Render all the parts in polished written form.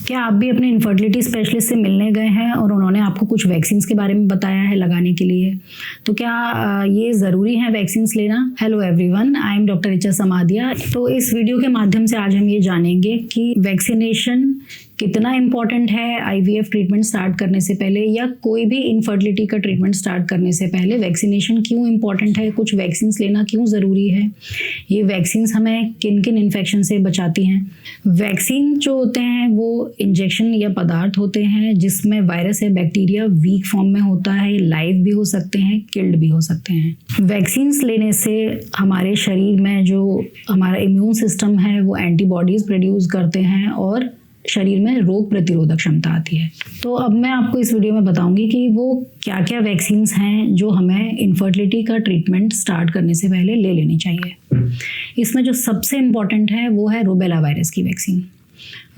क्या आप भी अपने इनफर्टिलिटी स्पेशलिस्ट से मिलने गए हैं और उन्होंने आपको कुछ वैक्सीन्स के बारे में बताया है लगाने के लिए? तो क्या ये ज़रूरी है वैक्सीन्स लेना? Hello everyone, I am doctor Richa Samadiya. तो इस वीडियो के माध्यम से आज हम ये जानेंगे कि वैक्सीनेशन कितना इम्पॉर्टेंट है आईवीएफ ट्रीटमेंट स्टार्ट करने से पहले या कोई भी इनफर्टिलिटी का ट्रीटमेंट स्टार्ट करने से पहले वैक्सीनेशन क्यों इम्पॉर्टेंट है, कुछ वैक्सीन्स लेना क्यों ज़रूरी है, ये वैक्सीन्स हमें किन किन इन्फेक्शन से बचाती हैं। वैक्सीन जो होते हैं वो इंजेक्शन या पदार्थ होते हैं जिसमें वायरस या बैक्टीरिया वीक फॉर्म में होता है, लाइव भी हो सकते हैं, किल्ड भी हो सकते हैं। वैक्सीन्स लेने से हमारे शरीर में जो हमारा इम्यून सिस्टम है वो एंटीबॉडीज़ प्रोड्यूस करते हैं और शरीर में रोग प्रतिरोधक क्षमता आती है। तो अब मैं आपको इस वीडियो में बताऊंगी कि वो क्या क्या वैक्सीन्स हैं जो हमें इनफर्टिलिटी का ट्रीटमेंट स्टार्ट करने से पहले ले लेनी चाहिए। इसमें जो सबसे इम्पॉर्टेंट है वो है रूबेला वायरस की वैक्सीन।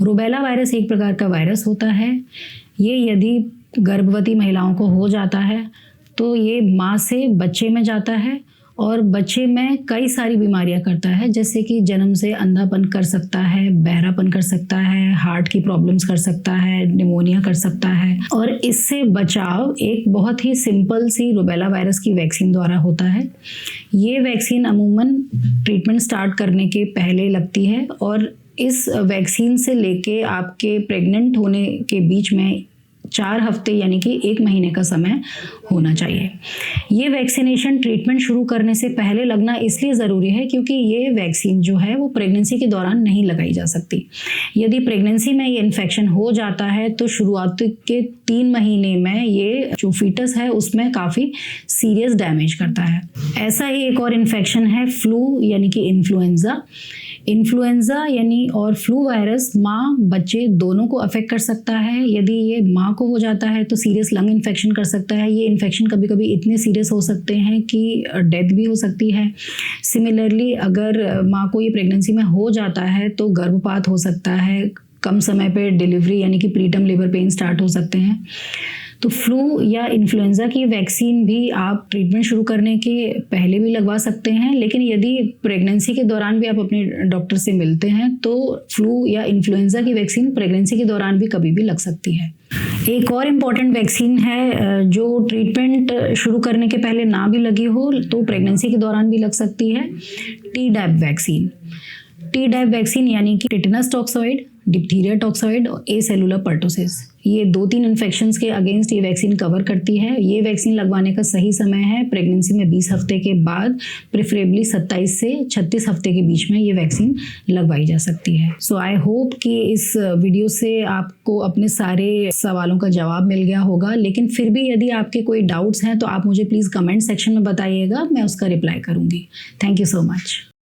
रूबेला वायरस एक प्रकार का वायरस होता है। ये यदि गर्भवती महिलाओं को हो जाता है तो ये माँ से बच्चे में जाता है और बच्चे में कई सारी बीमारियां करता है, जैसे कि जन्म से अंधापन कर सकता है, बहरापन कर सकता है, हार्ट की प्रॉब्लम्स कर सकता है, निमोनिया कर सकता है। और इससे बचाव एक बहुत ही सिंपल सी रूबेला वायरस की वैक्सीन द्वारा होता है। ये वैक्सीन अमूमन ट्रीटमेंट स्टार्ट करने के पहले लगती है और इस वैक्सीन से लेके आपके प्रेग्नेंट होने के बीच में 4 हफ्ते यानी कि 1 महीने का समय होना चाहिए। ये वैक्सीनेशन ट्रीटमेंट शुरू करने से पहले लगना इसलिए ज़रूरी है क्योंकि ये वैक्सीन जो है वो प्रेगनेंसी के दौरान नहीं लगाई जा सकती। यदि प्रेगनेंसी में ये इन्फेक्शन हो जाता है तो शुरुआत के 3 महीने में ये जो फीटस है उसमें काफ़ी सीरियस डैमेज करता है। ऐसा ही एक और इन्फेक्शन है फ्लू यानी कि इन्फ्लुएंज़ा। इन्फ्लुएंज़ा यानी और फ्लू वायरस माँ बच्चे दोनों को अफेक्ट कर सकता है। यदि ये माँ को हो जाता है तो सीरियस लंग इन्फेक्शन कर सकता है। ये इन्फेक्शन कभी कभी इतने सीरियस हो सकते हैं कि डेथ भी हो सकती है। सिमिलरली अगर माँ को ये प्रेगनेंसी में हो जाता है तो गर्भपात हो सकता है, कम समय पे डिलीवरी यानी कि प्रीटर्म लेबर पेन स्टार्ट हो सकते हैं। तो फ्लू या इन्फ्लुएंज़ा की वैक्सीन भी आप ट्रीटमेंट शुरू करने के पहले भी लगवा सकते हैं, लेकिन यदि प्रेगनेंसी के दौरान भी आप अपने डॉक्टर से मिलते हैं तो फ्लू या इन्फ्लुएंज़ा की वैक्सीन प्रेगनेंसी के दौरान भी कभी भी लग सकती है। एक और इम्पॉर्टेंट वैक्सीन है जो ट्रीटमेंट शुरू करने के पहले ना भी लगी हो तो प्रेगनेंसी के दौरान भी लग सकती है, टीडैप वैक्सीन। टीडैप वैक्सीन यानी कि टिटेनस टॉक्सॉइड, डिप्थीरिया टॉक्सॉइड और एसेलुलर पर्टोसिस, ये 2-3 इन्फेक्शंस के अगेंस्ट ये वैक्सीन कवर करती है। ये वैक्सीन लगवाने का सही समय है प्रेगनेंसी में 20 हफ्ते के बाद, प्रेफरेबली 27 से 36 हफ्ते के बीच में ये वैक्सीन लगवाई जा सकती है। सो आई होप कि इस वीडियो से आपको अपने सारे सवालों का जवाब मिल गया होगा, लेकिन फिर भी यदि आपके कोई डाउट्स हैं तो आप मुझे प्लीज़ कमेंट सेक्शन में बताइएगा, मैं उसका रिप्लाई करूँगी। Thank you so much.